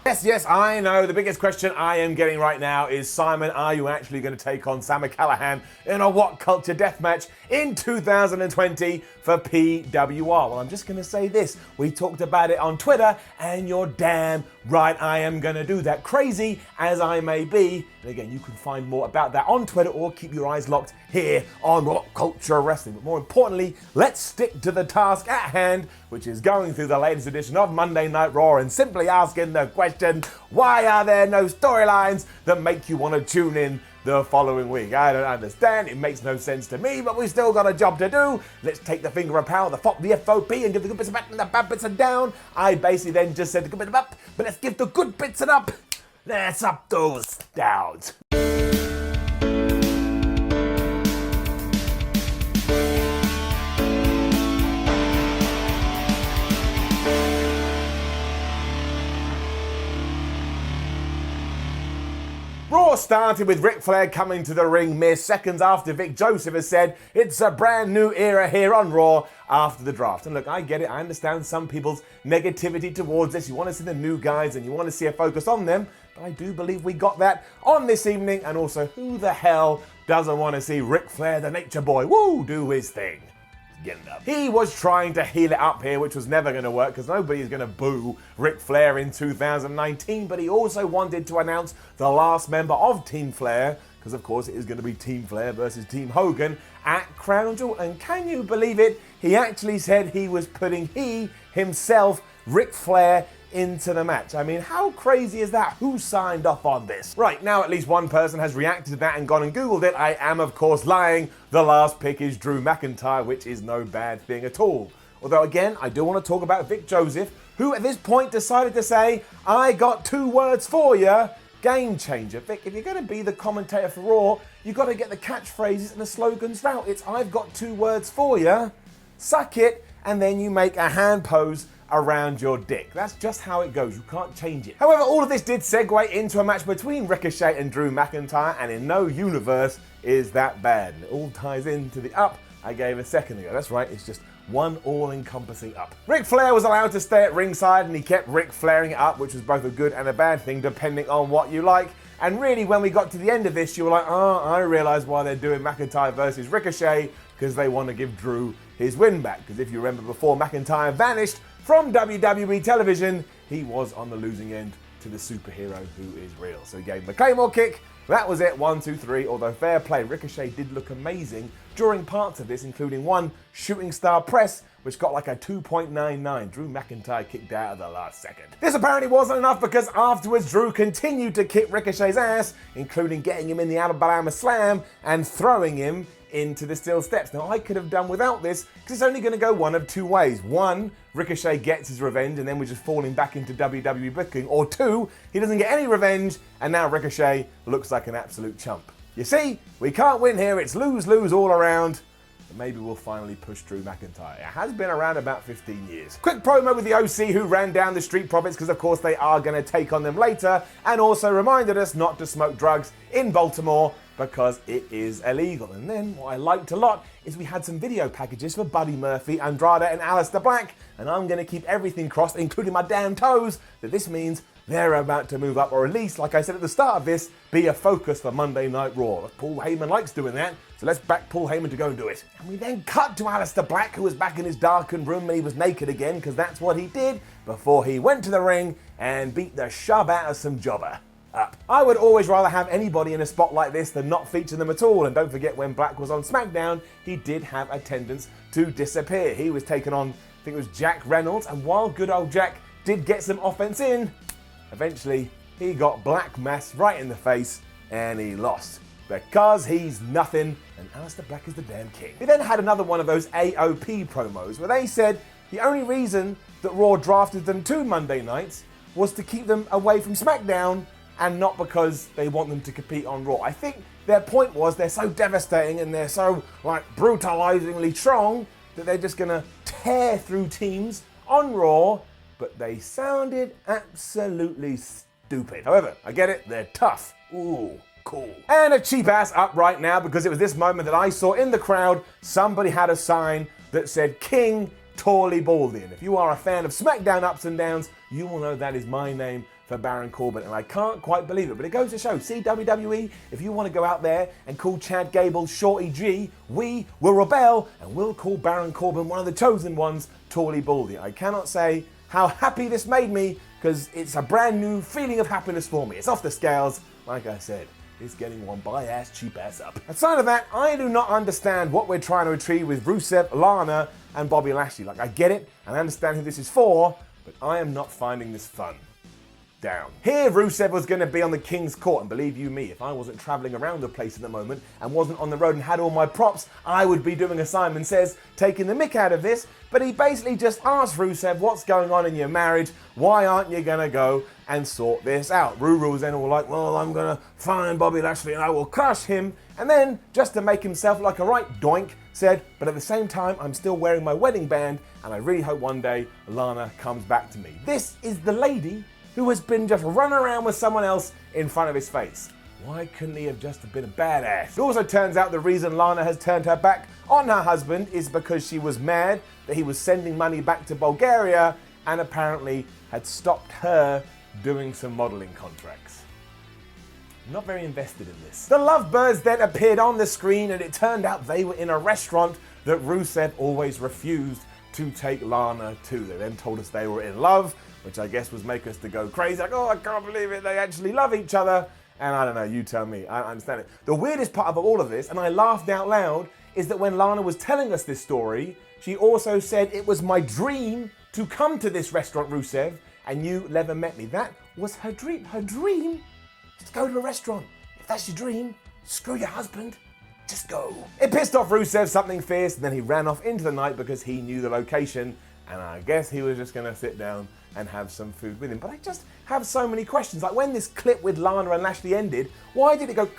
Yes, I know. The biggest question I am getting right now is, Simon, are you actually going to take on Sam Callahan in a WhatCulture deathmatch in 2020 for PWR? Well, I'm just going to say this. We talked about it on Twitter, and you're damn right I am going to do that. Crazy as I may be. And again, you can find more about that on Twitter or keep your eyes locked here on WhatCulture Wrestling. But more importantly, let's stick to the task at hand, which is going through the latest edition of Monday Night Raw and simply asking the question, why are there no storylines that make you want to tune in the following week? I don't understand. It makes no sense to me, but we still got a job to do. Let's take the finger of power, the FOP, the FOP, and give the good bits a back and the bad bits a down. I basically then just said the good bits up, but let's give the good bits an up. Let's up those downs. Raw started with Ric Flair coming to the ring mere seconds after Vic Joseph has said it's a brand new era here on Raw after the draft. And look, I get it. I understand some people's negativity towards this. You want to see the new guys and you want to see a focus on them. But I do believe we got that on this evening. And also, who the hell doesn't want to see Ric Flair, the Nature Boy, do his thing? He was trying to heel it up here, which was never going to work because nobody is going to boo Ric Flair in 2019, but he also wanted to announce the last member of Team Flair, because of course it is going to be Team Flair versus Team Hogan at Crown Jewel. And can you believe it? He actually said he was putting himself, Ric Flair, into the match. I mean, how crazy is that? Who signed off on this? Right, now at least one person has reacted to that and gone and Googled it. I am, of course, lying. The last pick is Drew McIntyre, which is no bad thing at all. Although, again, I do want to talk about Vic Joseph, who at this point decided to say, I got 2 words for you. Game changer. Vic, if you're going to be the commentator for Raw, you've got to get the catchphrases and the slogans out. It's, I've got 2 words for you. Suck it, and then you make a hand pose around your dick. That's just how it goes. You can't change it. However, all of this did segue into a match between Ricochet and Drew McIntyre, and in no universe is that bad. And it all ties into the up I gave a second ago. That's right, it's just one all-encompassing up. Ric Flair was allowed to stay at ringside, and he kept Ric Flairing it up, which was both a good and a bad thing, depending on what you like. And really, when we got to the end of this, you were like, oh, I realise why they're doing McIntyre versus Ricochet, because they want to give Drew his win back. Because if you remember, before McIntyre vanished from WWE television, he was on the losing end to the superhero who is real. So he gave him a Claymore kick. That was it, 1, 2, 3. Although fair play, Ricochet did look amazing during parts of this, including one shooting star press, which got like a 2.99. Drew McIntyre kicked out at the last second. This apparently wasn't enough, because afterwards Drew continued to kick Ricochet's ass, including getting him in the Alabama Slam and throwing him into the steel steps. Now, I could have done without this, because it's only going to go one of 2 ways. 1, Ricochet gets his revenge and then we're just falling back into WWE booking. Or 2, he doesn't get any revenge and now Ricochet looks like an absolute chump. You see, we can't win here. It's lose-lose all around. And maybe we'll finally push Drew McIntyre. It has been around about 15 years. Quick promo with the OC, who ran down the Street Profits, because of course they are going to take on them later, and also reminded us not to smoke drugs in Baltimore because it is illegal. And then what I liked a lot is we had some video packages for Buddy Murphy, Andrade and Aleister Black, and I'm going to keep everything crossed, including my damn toes, that this means they're about to move up, or at least, like I said at the start of this, be a focus for Monday Night Raw. Paul Heyman likes doing that, so let's back Paul Heyman to go and do it. And we then cut to Aleister Black, who was back in his darkened room and he was naked again, because that's what he did before he went to the ring and beat the shove out of some jobber up. I would always rather have anybody in a spot like this than not feature them at all. And don't forget, when Black was on SmackDown, he did have a tendency to disappear. He was taking on, I think it was Jack Reynolds, and while good old Jack did get some offense in, eventually he got Black mass right in the face and he lost. Because he's nothing, and Aleister Black is the damn king. We then had another one of those AOP promos where they said the only reason that Raw drafted them to Monday nights was to keep them away from SmackDown, and not because they want them to compete on Raw. I think their point was they're so devastating and they're so brutalizingly strong that they're just gonna tear through teams on Raw, but they sounded absolutely stupid. However, I get it, they're tough. Ooh, cool. And a cheap ass up right now, because it was this moment that I saw in the crowd, somebody had a sign that said King Tawley Baldy. And if you are a fan of SmackDown Ups and Downs, you will know that is my name for Baron Corbin, and I can't quite believe it, but it goes to show, see WWE, if you want to go out there and call Chad Gable Shorty G, we will rebel and we'll call Baron Corbin, one of the chosen ones, Tawley Baldy. I cannot say how happy this made me, because it's a brand new feeling of happiness for me. It's off the scales, like I said. It's getting one buy-ass, cheap-ass up. Aside of that, I do not understand what we're trying to achieve with Rusev, Lana, and Bobby Lashley. Like, I get it, and I understand who this is for, but I am not finding this fun. Down. Here, Rusev was going to be on the King's Court, and believe you me, if I wasn't travelling around the place at the moment and wasn't on the road and had all my props, I would be doing a Simon Says, taking the mick out of this, but he basically just asked Rusev, what's going on in your marriage? Why aren't you going to go and sort this out? Ruru was then all like, well, I'm going to find Bobby Lashley and I will crush him, and then, just to make himself like a right doink, said, but at the same time, I'm still wearing my wedding band, and I really hope one day Lana comes back to me. This is the lady who has been just running around with someone else in front of his face. Why couldn't he have just been a badass? It also turns out the reason Lana has turned her back on her husband is because she was mad that he was sending money back to Bulgaria and apparently had stopped her doing some modeling contracts. Not very invested in this. The Lovebirds then appeared on the screen, and it turned out they were in a restaurant that Rusev always refused to take Lana to. They then told us they were in love, which I guess was make us to go crazy, like, oh, I can't believe it, they actually love each other. And I don't know, you tell me, I don't understand it. The weirdest part of all of this, and I laughed out loud, is that when Lana was telling us this story, she also said, it was my dream to come to this restaurant, Rusev, and you never met me. That was her dream. Her dream? Just go to a restaurant. If that's your dream, screw your husband. Just go. It pissed off Rusev something fierce, and then he ran off into the night because he knew the location, and I guess he was just going to sit down and have some food with him. But I just have so many questions. Like, when this clip with Lana and Lashley ended, why did it go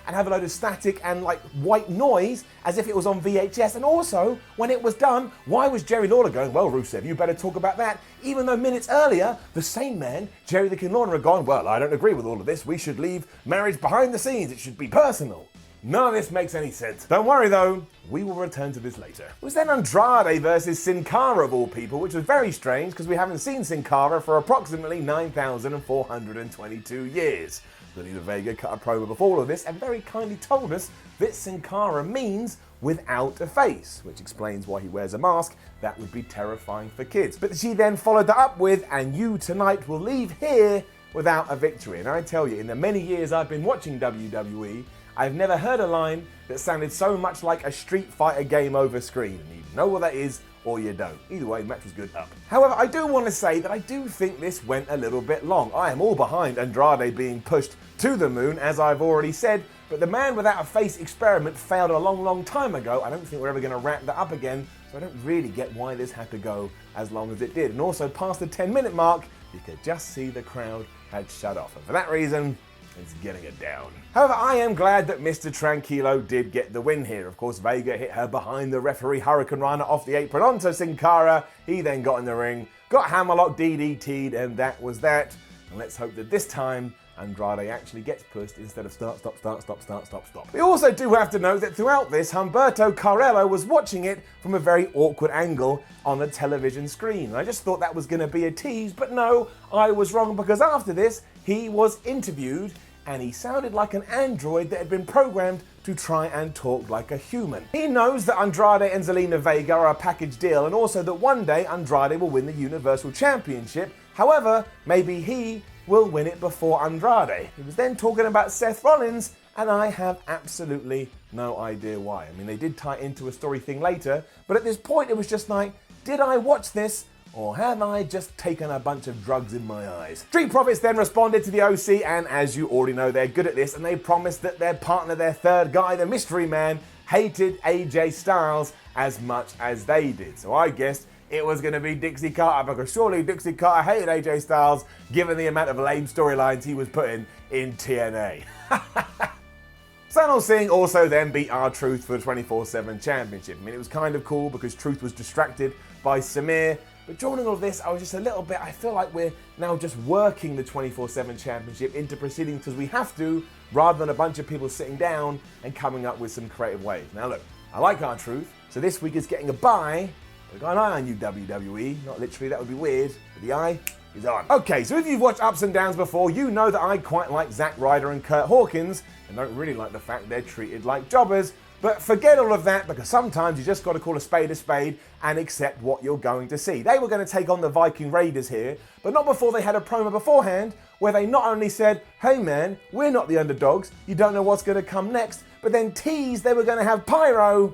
and have a load of static and like white noise as if it was on VHS? And also, when it was done, why was Jerry Lawler going, well, Rusev, you better talk about that, even though minutes earlier, the same man, Jerry the King Lawler, had gone, well, I don't agree with all of this. We should leave marriage behind the scenes. It should be personal. None of this makes any sense. Don't worry though, we will return to this later. It was then Andrade versus Sin Cara of all people, which was very strange because we haven't seen Sin Cara for approximately 9,422 years. Zelina Vega cut a promo before all of this and very kindly told us that Sin Cara means without a face, which explains why he wears a mask. That would be terrifying for kids. But she then followed that up with, and you tonight will leave here without a victory. And I tell you, in the many years I've been watching WWE, I've never heard a line that sounded so much like a Street Fighter game over screen. And you know what that is, or you don't. Either way, the match was good. Up. However, I do want to say that I do think this went a little bit long. I am all behind Andrade being pushed to the moon, as I've already said, but the man without a face experiment failed a long, long time ago. I don't think we're ever going to wrap that up again, so I don't really get why this had to go as long as it did. And also, past the 10-minute mark, you could just see the crowd had shut off. And for that reason, it's getting it down. However, I am glad that Mr. Tranquilo did get the win here. Of course, Vega hit her behind the referee Hurricane Rana off the apron onto Sin Cara. He then got in the ring, got hammerlock DDT'd, and that was that. And let's hope that this time Andrade actually gets pushed instead of start, stop, start, stop, start, stop, stop. We also do have to note that throughout this, Humberto Carrillo was watching it from a very awkward angle on a television screen. I just thought that was going to be a tease, but no, I was wrong, because after this, he was interviewed and he sounded like an android that had been programmed to try and talk like a human. He knows that Andrade and Zelina Vega are a package deal, and also that one day Andrade will win the Universal Championship. However, maybe he will win it before Andrade. He was then talking about Seth Rollins, and I have absolutely no idea why. I mean, they did tie into a story thing later, but at this point it was just like, did I watch this? Or have I just taken a bunch of drugs in my eyes? Street Profits then responded to the OC, and as you already know, they're good at this, and they promised that their partner, their third guy, the Mystery Man, hated AJ Styles as much as they did. So I guessed it was going to be Dixie Carter, because surely Dixie Carter hated AJ Styles given the amount of lame storylines he was putting in TNA. Sanal Singh also then beat R-Truth for the 24/7 championship. I mean, it was kind of cool because Truth was distracted by Samir. But during all of this, I was just a little bit, I feel like we're now just working the 24/7 championship into proceedings because we have to, rather than a bunch of people sitting down and coming up with some creative ways. Now look, I like R-Truth, so this week is getting a bye, We've got an eye on you, WWE. Not literally, that would be weird, but the eye is on. Okay, so if you've watched Ups and Downs before, you know that I quite like Zack Ryder and Kurt Hawkins, and don't really like the fact they're treated like jobbers. But forget all of that, because sometimes you just got to call a spade and accept what you're going to see. They were going to take on the Viking Raiders here, but not before they had a promo beforehand where they not only said, hey man, we're not the underdogs, you don't know what's going to come next, but then teased they were going to have pyro,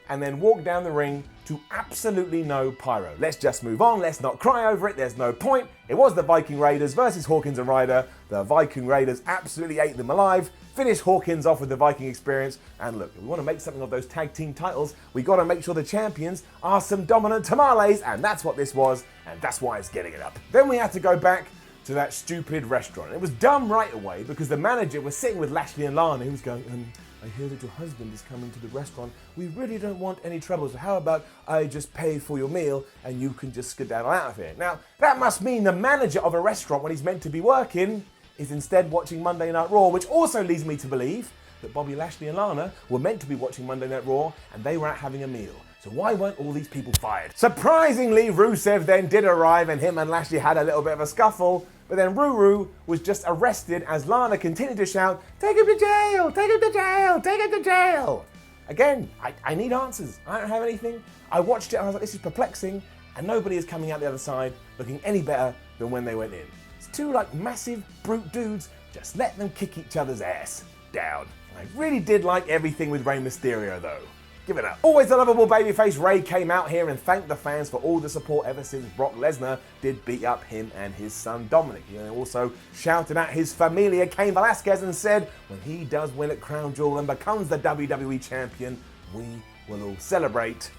and then walked down the ring to absolutely no pyro. Let's just move on, let's not cry over it, there's no point. It was the Viking Raiders versus Hawkins and Ryder. The Viking Raiders absolutely ate them alive, finished Hawkins off with the Viking experience, and look, if we want to make something of those tag team titles, we got to make sure the champions are some dominant tamales, and that's what this was, and that's why it's getting it up. Then we had to go back to that stupid restaurant. It was done right away because the manager was sitting with Lashley and Lana, who was going, I hear that your husband is coming to the restaurant. We really don't want any trouble, so how about I just pay for your meal and you can just skedaddle out of here. Now, that must mean the manager of a restaurant, when he's meant to be working, is instead watching Monday Night Raw, which also leads me to believe that Bobby Lashley and Lana were meant to be watching Monday Night Raw and they were out having a meal. So why weren't all these people fired? Surprisingly, Rusev then did arrive and him and Lashley had a little bit of a scuffle, but then Ruru was just arrested as Lana continued to shout, take him to jail, take him to jail, take him to jail. Again, I need answers. I don't have anything. I watched it and I was like, this is perplexing, and nobody is coming out the other side looking any better than when they went in. It's two like massive brute dudes, just let them kick each other's ass down. I really did like everything with Rey Mysterio though. Give it up. Always a lovable babyface, Rey came out here and thanked the fans for all the support ever since Brock Lesnar did beat up him and his son Dominic. He also shouted at his familia Cain Velasquez and said, when he does win at Crown Jewel and becomes the WWE champion, we will all celebrate.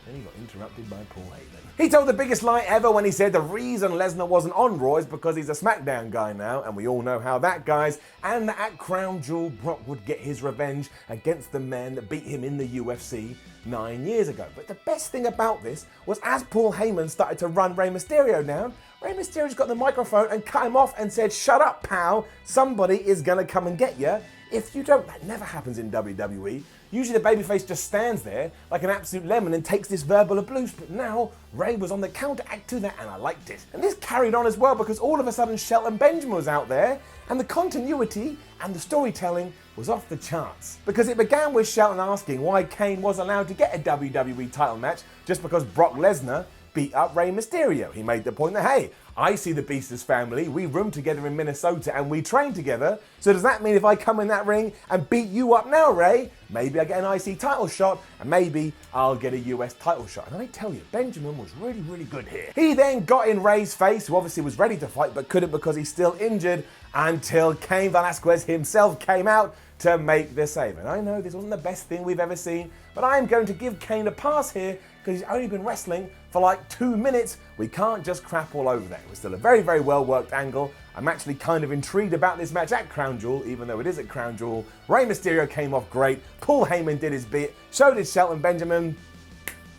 Then he got interrupted by Paul Heyman. He told the biggest lie ever when he said the reason Lesnar wasn't on Raw is because he's a SmackDown guy now, and we all know how that goes, and that at Crown Jewel, Brock would get his revenge against the man that beat him in the UFC 9 years ago. But the best thing about this was as Paul Heyman started to run Rey Mysterio down, Rey Mysterio's got the microphone and cut him off and said, shut up, pal, somebody is gonna come and get you. If you don't, that never happens in WWE. Usually the babyface just stands there like an absolute lemon and takes this verbal abuse, but now Rey was on the counteract to that and I liked it. And this carried on as well because all of a sudden Shelton Benjamin was out there and the continuity and the storytelling was off the charts. Because it began with Shelton asking why Cain was allowed to get a WWE title match just because Brock Lesnar beat up Rey Mysterio. He made the point that, hey, I see the Beast as family, we room together in Minnesota and we train together, so does that mean if I come in that ring and beat you up now, Rey, maybe I get an IC title shot and maybe I'll get a US title shot. And I tell you, Benjamin was really, really good here. He then got in Rey's face, who obviously was ready to fight but couldn't because he's still injured, until Cain Velasquez himself came out to make the save. And I know this wasn't the best thing we've ever seen, but I am going to give Cain a pass here because he's only been wrestling for like 2 minutes. We can't just crap all over that. It was still a very, very well worked angle. I'm actually kind of intrigued about this match at Crown Jewel, even though it is at Crown Jewel. Rey Mysterio came off great. Paul Heyman did his bit. So did Shelton Benjamin.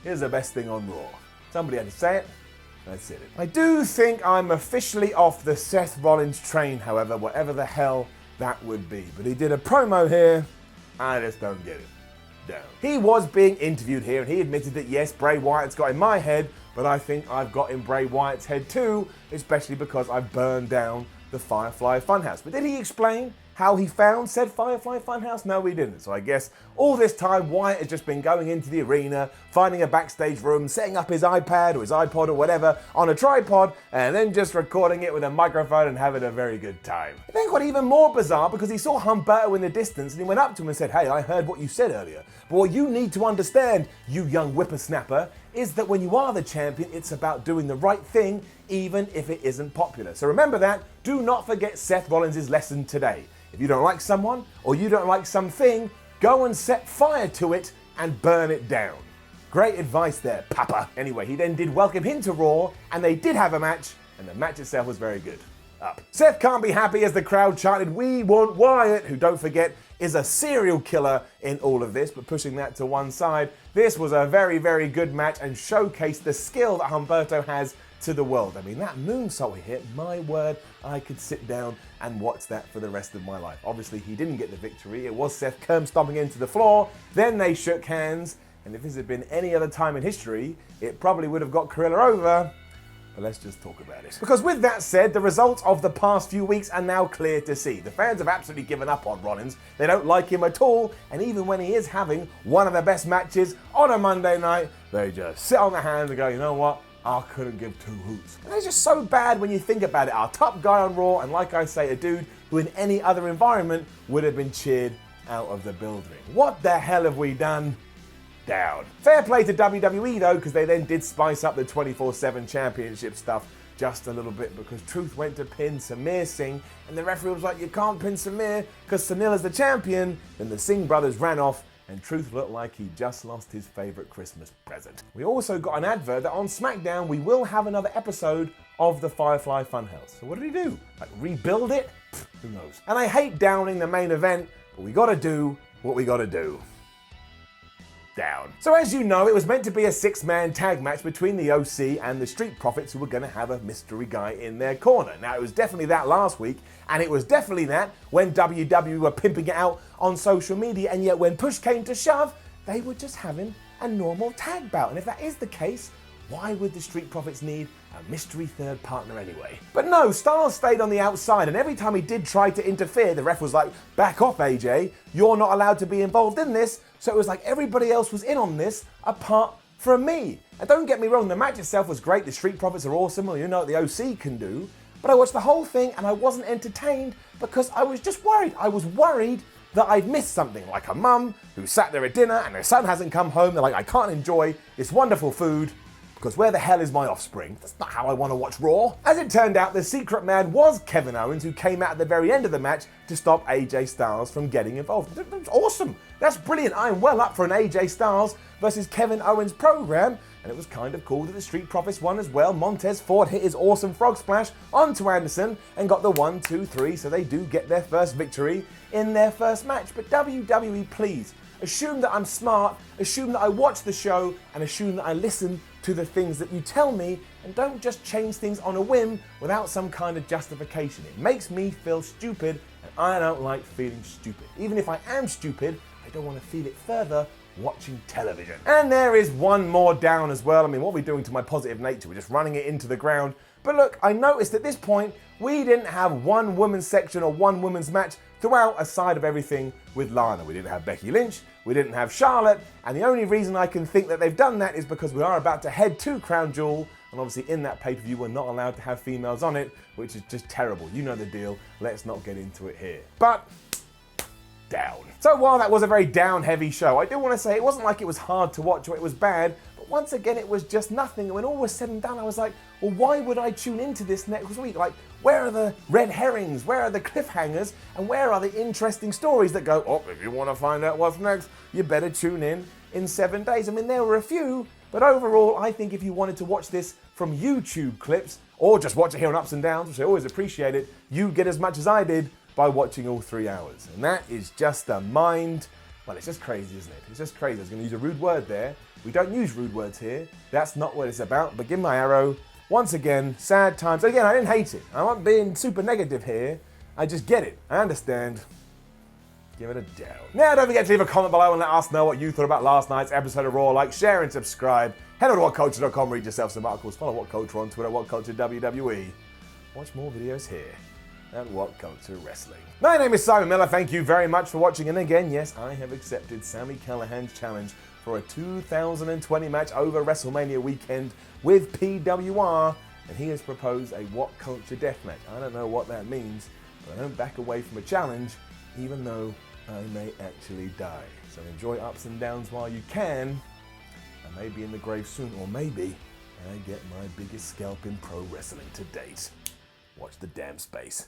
Here's the best thing on Raw. Somebody had to say it. That's it. I do think I'm officially off the Seth Rollins train, however, whatever the hell that would be. But he did a promo here. I just don't get it. Down. He was being interviewed here and he admitted that yes, Bray Wyatt's got in my head, but I think I've got in Bray Wyatt's head too, especially because I've burned down the Firefly Funhouse. But did he explain how he found said Firefly Funhouse? No, he didn't. So I guess all this time Wyatt has just been going into the arena, finding a backstage room, setting up his iPad or his iPod or whatever on a tripod, and then just recording it with a microphone and having a very good time. It then got even more bizarre because he saw Humberto in the distance and he went up to him and said, hey, I heard what you said earlier, but what you need to understand, you young whippersnapper, is that when you are the champion, it's about doing the right thing, even if it isn't popular. So remember that. Do not forget Seth Rollins' lesson today. If you don't like someone or you don't like something, go and set fire to it and burn it down. Great advice there, Papa. Anyway, he then did welcome him to Raw and they did have a match and the match itself was very good. Up. Seth can't be happy as the crowd chanted, we want Wyatt, who don't forget is a serial killer in all of this, but pushing that to one side, this was a very, very good match and showcased the skill that Humberto has to the world. I mean, that moonsault he hit, my word, I could sit down and watch that for the rest of my life. Obviously, he didn't get the victory. It was Seth curb stomping into the floor. Then they shook hands. and if this had been any other time in history, it probably would have got Carrillo over. But let's just talk about it. Because with that said, the results of the past few weeks are now clear to see. The fans have absolutely given up on Rollins. They don't like him at all, and even when he is having one of the best matches on a Monday night, they just sit on their hands and go, you know what? I couldn't give two hoots. And it's just so bad when you think about it. Our top guy on Raw, and like I say, a dude who in any other environment would have been cheered out of the building. What the hell have we done? Down. Fair play to WWE though, because they then did spice up the 24/7 championship stuff just a little bit, because Truth went to pin Samir Singh, and the referee was like, you can't pin Samir because Sunil is the champion. Then the Singh brothers ran off, and Truth looked like he just lost his favorite Christmas present. We also got an advert that on SmackDown we will have another episode of the Firefly Funhouse. So what did he do? Like rebuild it? Pfft, who knows? And I hate downing the main event, but we gotta do what we gotta do. Down. So as you know, it was meant to be a 6-man tag match between the OC and the Street Profits, who were going to have a mystery guy in their corner. Now, it was definitely that last week, and it was definitely that when WWE were pimping it out on social media, and yet when push came to shove, they were just having a normal tag bout. And if that is the case, why would the Street Profits need a mystery third partner anyway? But no, Styles stayed on the outside, and every time he did try to interfere, the ref was like, back off AJ, you're not allowed to be involved in this. So it was like everybody else was in on this apart from me. And don't get me wrong, the match itself was great, the Street Profits are awesome, well, you know what the OC can do, but I watched the whole thing and I wasn't entertained because I was just worried. I was worried that I'd missed something, like a mum who sat there at dinner and her son hasn't come home, they're like, I can't enjoy this wonderful food, because where the hell is my offspring? That's not how I want to watch Raw. As it turned out, the secret man was Kevin Owens, who came out at the very end of the match to stop AJ Styles from getting involved. That's awesome. That's brilliant. I'm well up for an AJ Styles versus Kevin Owens program. And it was kind of cool that the Street Profits won as well. Montez Ford hit his awesome frog splash onto Anderson and got the 1, 2, 3, so they do get their first victory in their first match. But WWE, please, assume that I'm smart, assume that I watch the show, and assume that I listen to the things that you tell me, and don't just change things on a whim without some kind of justification. It makes me feel stupid, and I don't like feeling stupid. Even if I am stupid, I don't want to feel it further watching television. And there is one more down as well. I mean, what are we doing to my positive nature? We're just running it into the ground. But look, I noticed at this point, we didn't have one women's section or one women's match throughout, aside of everything with Lana. We didn't have Becky Lynch, we didn't have Charlotte, and the only reason I can think that they've done that is because we are about to head to Crown Jewel, and obviously in that pay-per-view we're not allowed to have females on it, which is just terrible. You know the deal, let's not get into it here. But down. So while that was a very down-heavy show, I do want to say it wasn't like it was hard to watch or it was bad, but once again it was just nothing. And when all was said and done, I was like, well, why would I tune into this next week? Like, where are the red herrings? Where are the cliffhangers? And where are the interesting stories that go, oh, if you want to find out what's next, you better tune in 7 days. I mean, there were a few, but overall, I think if you wanted to watch this from YouTube clips, or just watch it here on Ups and Downs, which I always appreciate it, you get as much as I did by watching all 3 hours. And that is just a mind, well, it's just crazy, isn't it? It's just crazy. I was going to use a rude word there. We don't use rude words here. That's not what it's about, but give my arrow. Once again, sad times. Again, I didn't hate it. I'm not being super negative here. I just get it. I understand. Give it a down. Now, don't forget to leave a comment below and let us know what you thought about last night's episode of Raw. Like, share, and subscribe. Head over to WhatCulture.com, read yourself some articles. Follow WhatCulture on Twitter, WhatCulture WWE. Watch more videos here at WhatCulture Wrestling. My name is Simon Miller. Thank you very much for watching. And again, yes, I have accepted Sami Callihan's challenge for a 2020 match over WrestleMania weekend with PWR, and he has proposed a WhatCulture deathmatch. I don't know what that means, but I don't back away from a challenge, even though I may actually die. So enjoy ups and downs while you can. I may be in the grave soon, or maybe I get my biggest scalp in pro wrestling to date. Watch the damn space.